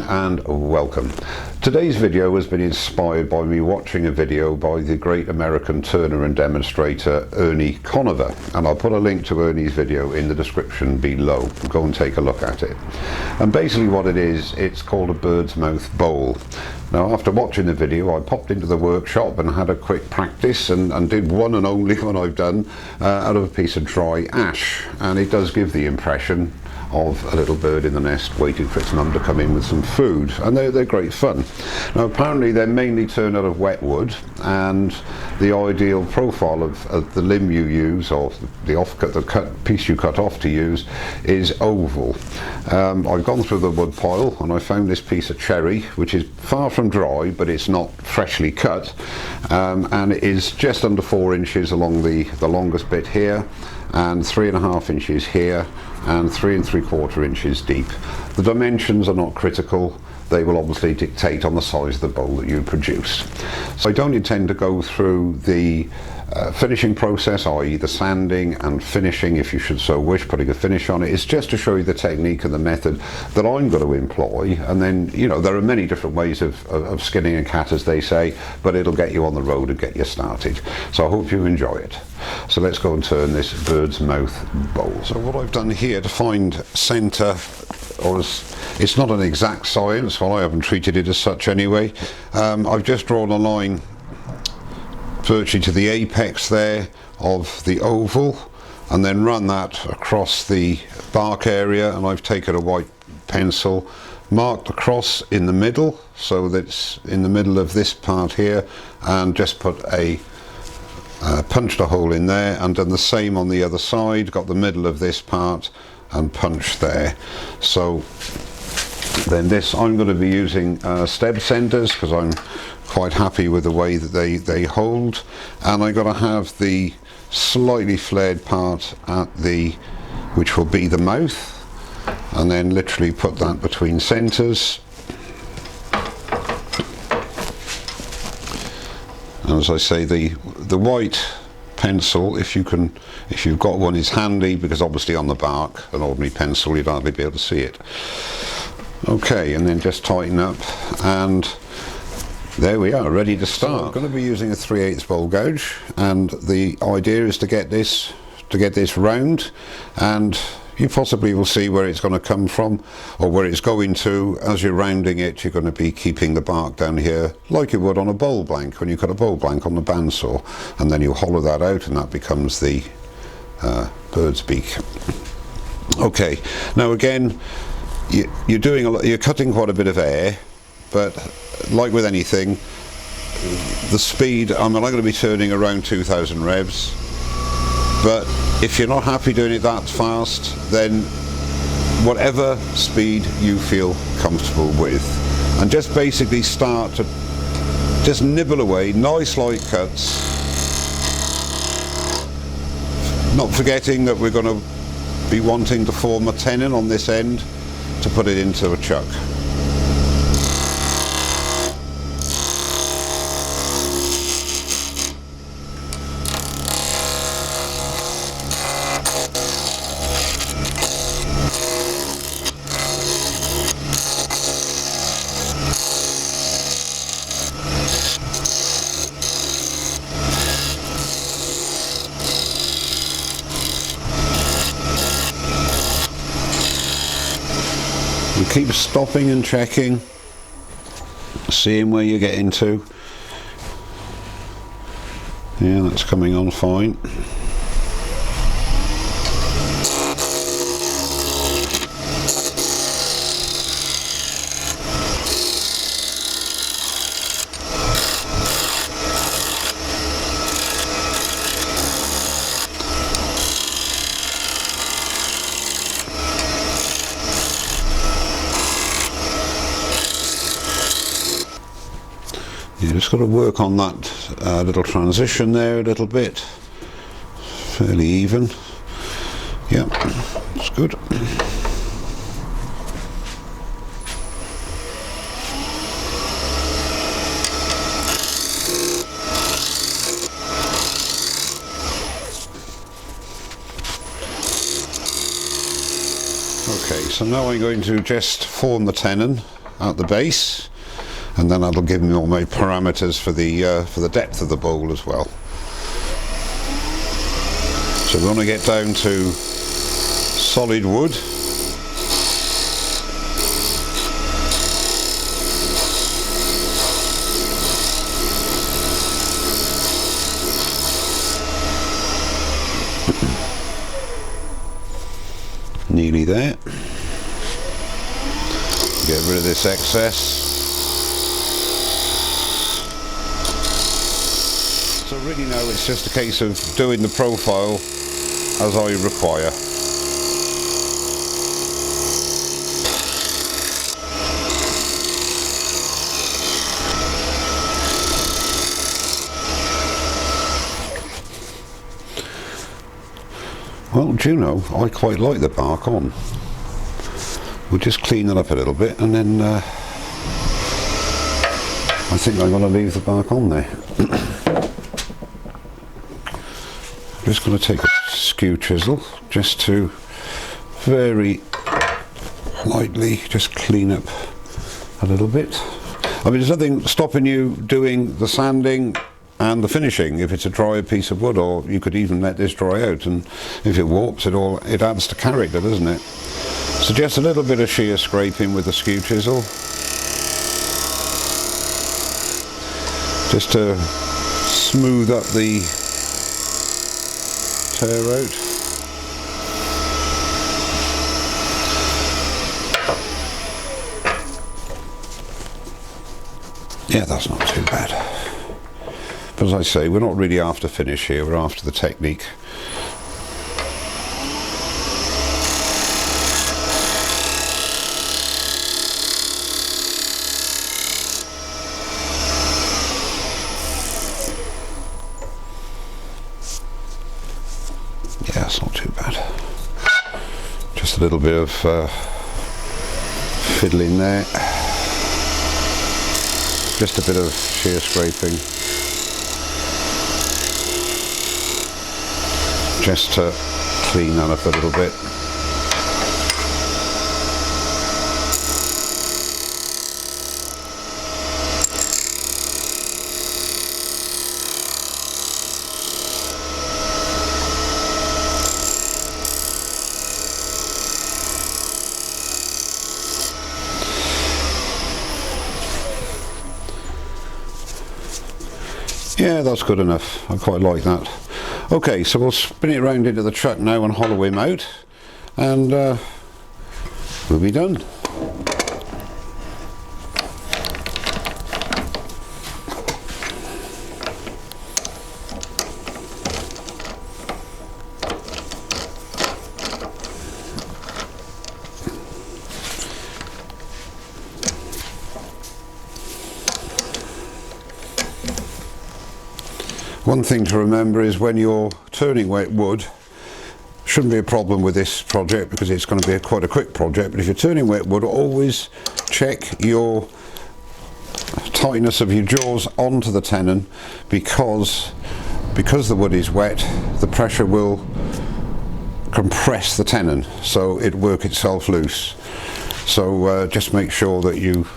and welcome. Today's video has been inspired by me watching a video by the great American turner and demonstrator Ernie Conover, and I'll put a link to Ernie's video in the description below. Go and take a look at it. And basically what it is, it's called a bird's mouth bowl. Now, after watching the video, I popped into the workshop and had a quick practice and did one and only one I've done out of a piece of dry ash, and it does give the impression of a little bird in the nest waiting for its mum to come in with some food, and they're great fun. Now apparently they're mainly turned out of wet wood, and the ideal profile of the limb you use, or the piece you cut off to use, is oval. I've gone through the wood pile and I found this piece of cherry, which is far from dry, but it's not freshly cut, and it is just under 4 inches along the longest bit here, and 3.5 inches here, and 3 3/4 inches deep. The dimensions are not critical. They will obviously dictate on the size of the bowl that you produce. So I don't intend to go through the finishing process, i.e. the sanding and finishing, if you should so wish, putting a finish on it. It's just to show you the technique and the method that I'm going to employ, and then, you know, there are many different ways of skinning a cat, as they say, but it'll get you on the road and get you started. So I hope you enjoy it. So let's go and turn this bird's mouth bowl. So what I've done here to find centre, it's not an exact science, well I haven't treated it as such anyway. I've just drawn a line virtually to the apex there of the oval, and then run that across the bark area, and I've taken a white pencil, marked the cross in the middle, so that's in the middle of this part here, and just put punched a hole in there, and done the same on the other side, got the middle of this part and punched there. So then this, I'm going to be using stem centers because I'm quite happy with the way that they hold, and I'm going to have the slightly flared part at which will be the mouth, and then literally put that between centers. And as I say, the white pencil, if you've got one, is handy, because obviously on the bark, an ordinary pencil, you'd hardly be able to see it. Okay, and then just tighten up, and there we are, ready to start. So I'm going to be using a 3/8 bowl gouge, and the idea is to get this round, and you possibly will see where it's going to come from, or where it's going to. As you're rounding it, you're going to be keeping the bark down here like you would on a bowl blank when you cut a bowl blank on the bandsaw, and then you hollow that out, and that becomes the bird's beak. Okay, now again, you're cutting quite a bit of air, but like with anything, the speed, I'm going to be turning around 2000 revs, but if you're not happy doing it that fast, then whatever speed you feel comfortable with, and just basically start to just nibble away, nice light cuts, not forgetting that we're going to be wanting to form a tenon on this end to put it into a chuck. And keep stopping and checking, seeing where you get into. Yeah, that's coming on fine. You just got to work on that little transition there a little bit, fairly even. Yeah, it's good. Okay, so now I'm going to just form the tenon at the base, and then that'll give me all my parameters for the depth of the bowl as well. So we want to get down to solid wood. Nearly there. Get rid of this excess. So really now it's just a case of doing the profile as I require. Well, do you know, I quite like the bark on. We'll just clean it up a little bit, and then I think I'm going to leave the bark on there. I'm just going to take a skew chisel just to very lightly just clean up a little bit. I mean, there's nothing stopping you doing the sanding and the finishing if it's a drier piece of wood, or you could even let this dry out, and if it warps it all, it adds to character, doesn't it? So just a little bit of shear scraping with the skew chisel, just to smooth up the tear out. Yeah, that's not too bad. But as I say, we're not really after finish here, we're after the technique. Yeah, it's not too bad. Just a little bit of fiddling there. Just a bit of shear scraping. Just to clean that up a little bit. Yeah, that's good enough. I quite like that. Okay, so we'll spin it round into the truck now and hollow him out, and we'll be done. One thing to remember is when you're turning wet wood, shouldn't be a problem with this project because it's going to be quite a quick project, but if you're turning wet wood, always check your tightness of your jaws onto the tenon, because the wood is wet, the pressure will compress the tenon, so it work itself loose. So just make sure that you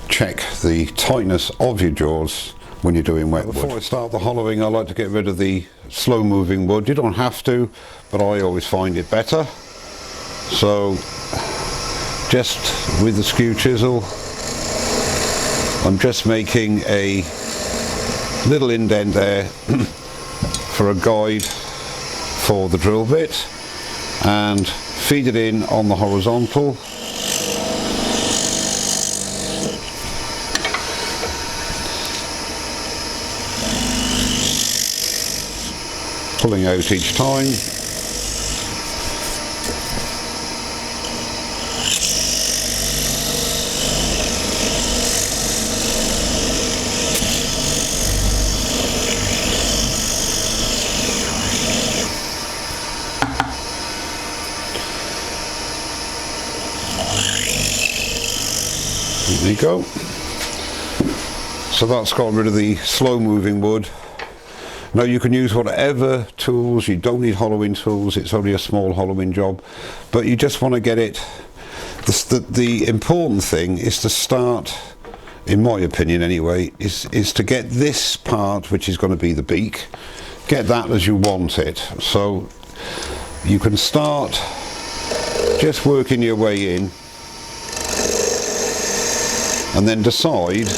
check the tightness of your jaws when you're doing wet wood. Before I start the hollowing, I like to get rid of the slow moving wood. You don't have to, but I always find it better. So just with the skew chisel, I'm just making a little indent there for a guide for the drill bit, and feed it in on the horizontal. Pulling out each time. There you go. So that's got rid of the slow moving wood. Now you can use whatever tools, you don't need hollowing tools, it's only a small hollowing job, but you just want to get it The important thing is to start, in my opinion anyway, is to get this part, which is going to be the beak, get that as you want it. So you can start just working your way in and then decide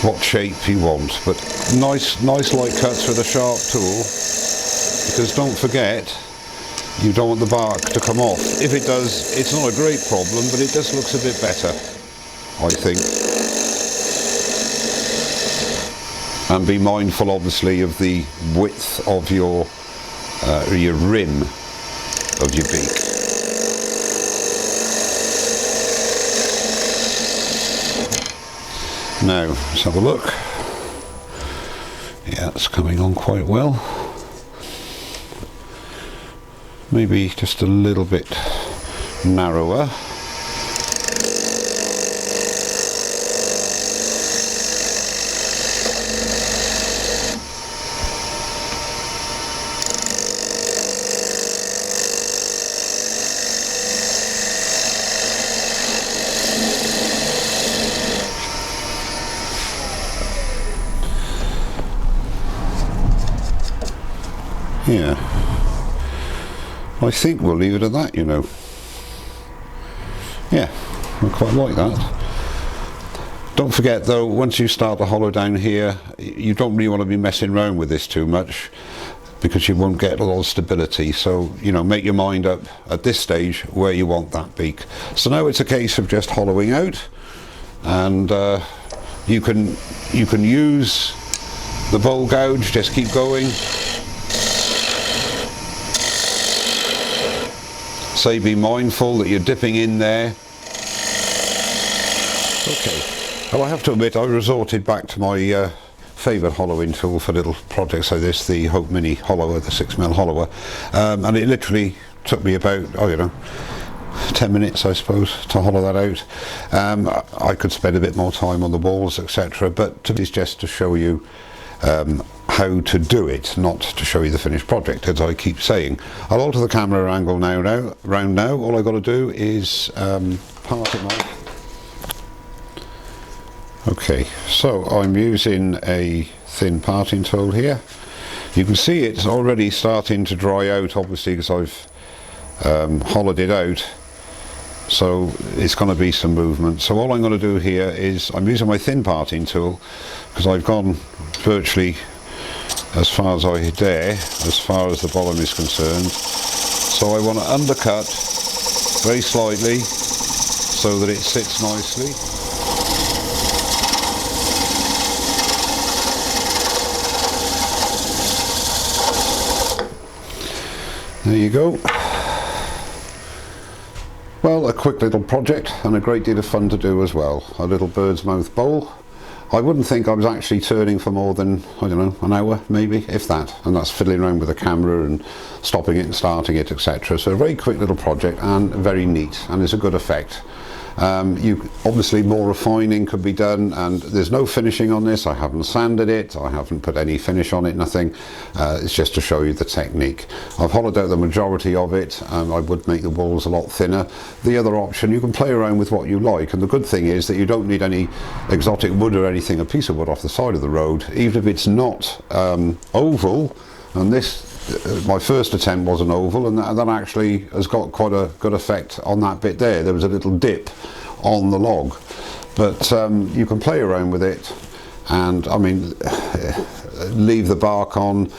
what shape you want. But nice light cuts with a sharp tool, because don't forget, you don't want the bark to come off. If it does, it's not a great problem, but it just looks a bit better, I think. And be mindful, obviously, of the width of your rim of your beak. Now, let's have a look. Yeah, it's coming on quite well. Maybe just a little bit narrower. Yeah, I think we'll leave it at that, you know. Yeah, I quite like that. Don't forget though, once you start to hollow down here, you don't really want to be messing around with this too much, because you won't get a lot of stability. So, you know, make your mind up at this stage where you want that beak. So now it's a case of just hollowing out, and you can use the bowl gouge, just keep going. Say be mindful that you're dipping in there. Okay, well, I have to admit I resorted back to my favourite hollowing tool for little projects like this, the Hope Mini Hollower, the 6mm hollower, and it literally took me about, I don't know, 10 minutes I suppose to hollow that out. I could spend a bit more time on the walls, etc., but it's just to show you how to do it, not to show you the finished project, as I keep saying. I'll alter the camera angle round now. All I've got to do is part it off. Okay, so I'm using a thin parting tool here. You can see it's already starting to dry out, obviously, because I've hollowed it out. So it's going to be some movement. So all I'm going to do here is I'm using my thin parting tool, because I've gone virtually as far as I dare, as far as the bottom is concerned. So I want to undercut very slightly so that it sits nicely. There you go. Well, a quick little project and a great deal of fun to do as well. A little bird's mouth bowl. I wouldn't think I was actually turning for more than, I don't know, an hour maybe, if that, and that's fiddling around with the camera and stopping it and starting it, etc. So a very quick little project and very neat, and it's a good effect. Obviously more refining could be done, and there's no finishing on this. I haven't sanded it, I haven't put any finish on it, nothing. It's just to show you the technique. I've hollowed out the majority of it. I would make the walls a lot thinner. The other option, you can play around with what you like, and the good thing is that you don't need any exotic wood or anything, a piece of wood off the side of the road, even if it's not oval. And this, my first attempt was an oval, and that actually has got quite a good effect on that bit there. There was a little dip on the log, but you can play around with it, and I mean, leave the bark on.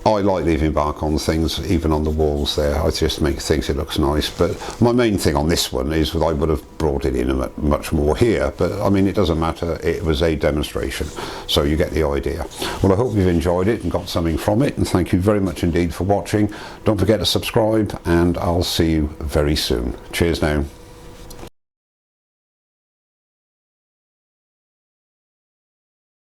I like leaving bark on things, even on the walls there. I just think it looks nice. But my main thing on this one is that I would have brought it in much more here. But I mean, it doesn't matter. It was a demonstration, so you get the idea. Well, I hope you've enjoyed it and got something from it. And thank you very much indeed for watching. Don't forget to subscribe, and I'll see you very soon. Cheers now.